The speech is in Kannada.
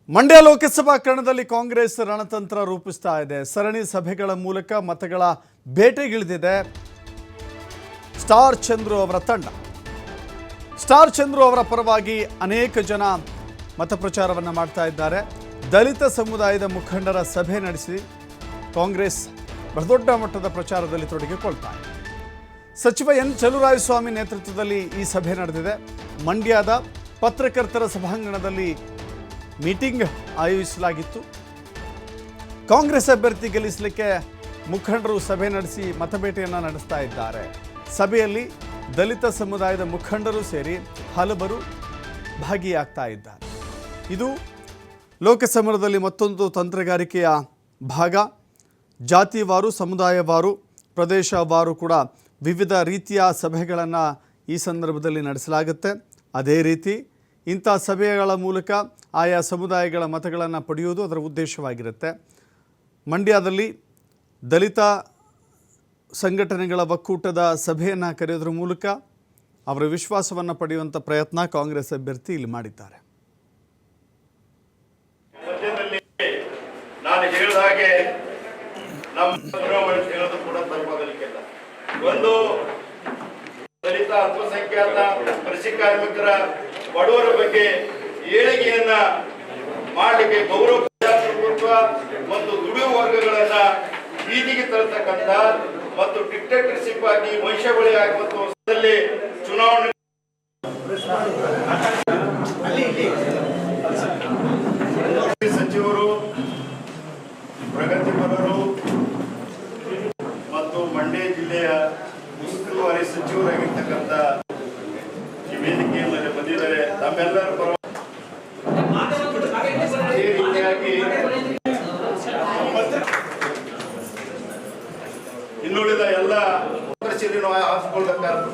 ಮಂಡ್ಯ ಲೋಕಸಭಾ ಕಣದಲ್ಲಿ ಕಾಂಗ್ರೆಸ್ ರಣತಂತ್ರ ರೂಪಿಸ್ತಾ ಇದೆ. ಸರಣಿ ಸಭೆಗಳ ಮೂಲಕ ಮತಗಳ ಬೇಟೆಗಿಳಿದಿದೆ ಸ್ಟಾರ್ ಚಂದ್ರು ಅವರ ತಂಡ. ಸ್ಟಾರ್ ಚಂದ್ರು ಅವರ ಪರವಾಗಿ ಅನೇಕ ಜನ ಮತಪ್ರಚಾರವನ್ನು ಮಾಡ್ತಾ ಇದ್ದಾರೆ. ದಲಿತ ಸಮುದಾಯದ ಮುಖಂಡರ ಸಭೆ ನಡೆಸಿ ಕಾಂಗ್ರೆಸ್ ಬಹುದೊಡ್ಡ ಮಟ್ಟದ ಪ್ರಚಾರದಲ್ಲಿ ತೊಡಗಿಕೊಳ್ತಾ ಇದೆ. ಸಚಿವ ಎನ್ ಚಲುವರಾಯಸ್ವಾಮಿ ನೇತೃತ್ವದಲ್ಲಿ ಈ ಸಭೆ ನಡೆದಿದೆ. ಮಂಡ್ಯದ ಪತ್ರಕರ್ತರ ಸಭಾಂಗಣದಲ್ಲಿ ಮೀಟಿಂಗ್ ಆಯೋಜಿಸಲಾಗಿತ್ತು. ಕಾಂಗ್ರೆಸ್ ಅಭ್ಯರ್ಥಿ ಗೆಲ್ಲಿಸಲಿಕ್ಕೆ ಮುಖಂಡರು ಸಭೆ ನಡೆಸಿ ಮತಬೇಟೆಯನ್ನು ನಡೆಸ್ತಾ ಇದ್ದಾರೆ. ಸಭೆಯಲ್ಲಿ ದಲಿತ ಸಮುದಾಯದ ಮುಖಂಡರು ಸೇರಿ ಹಲವರು ಭಾಗಿಯಾಗ್ತಾ ಇದ್ದಾರೆ. ಇದು ಲೋಕಸಮರದಲ್ಲಿ ಮತ್ತೊಂದು ತಂತ್ರಗಾರಿಕೆಯ ಭಾಗ. ಜಾತಿವಾರು, ಸಮುದಾಯವಾರು, ಪ್ರದೇಶವಾರು ಕೂಡ ವಿವಿಧ ರೀತಿಯ ಸಭೆಗಳನ್ನು ಈ ಸಂದರ್ಭದಲ್ಲಿ ನಡೆಸಲಾಗುತ್ತೆ. ಅದೇ ರೀತಿ ಇಂಥ ಸಭೆಗಳ ಮೂಲಕ ಆಯಾ ಸಮುದಾಯಗಳ ಮತಗಳನ್ನು ಪಡೆಯುವುದು ಅದರ ಉದ್ದೇಶವಾಗಿರುತ್ತೆ. ಮಂಡ್ಯದಲ್ಲಿ ದಲಿತ ಸಂಘಟನೆಗಳ ಒಕ್ಕೂಟದ ಸಭೆಯನ್ನು ಕರೆಯೋದ್ರ ಮೂಲಕ ಅವರ ವಿಶ್ವಾಸವನ್ನು ಪಡೆಯುವಂಥ ಪ್ರಯತ್ನ ಕಾಂಗ್ರೆಸ್ ಅಭ್ಯರ್ಥಿ ಇಲ್ಲಿ ಮಾಡಿದ್ದಾರೆ. ನಾನು ಹೇಳಿದ ಹಾಗೆ ಒಂದು ದಲಿತ ಅಲ್ಪಸಂಖ್ಯಾತ ಕೃಷಿ ಕಾರ್ಮಿಕರ ಬಡವರ ಬಗ್ಗೆ ಏಳಿಗೆಯನ್ನ ಮಾಡಲಿಕ್ಕೆ ಗೌರವ ಮತ್ತು ದುಡಿಯುವ ವರ್ಗಗಳನ್ನ ಬೀದಿಗೆ ತರತಕ್ಕಂತ ಮತ್ತು ಡಿಕ್ಟೇಟರ್ಶಿಪ್ ಆಗಿ ವಂಶಬಳಿ ಆಗುವಂತ ವರ್ಷದಲ್ಲಿ ಚುನಾವಣೆ ಸಚಿವರು, ಪ್ರಗತಿಪರರು ಮತ್ತು ಮಂಡ್ಯ ಜಿಲ್ಲೆಯ ಉಸ್ತುವಾರಿ ಸಚಿವರಾಗಿರ್ತಕ್ಕಂಥ ಈ ವೇದಿಕೆಯ ಮೇಲೆ ಬಂದಿದ್ದಾರೆ. ತಮ್ಮೆಲ್ಲರ ಪರವಾಗಿ ಅದೇ ರೀತಿಯಾಗಿ ಇನ್ನುಳಿದ ಎಲ್ಲ ಹಾಕಿಕೊಳ್ಬೇಕಾದ್ರು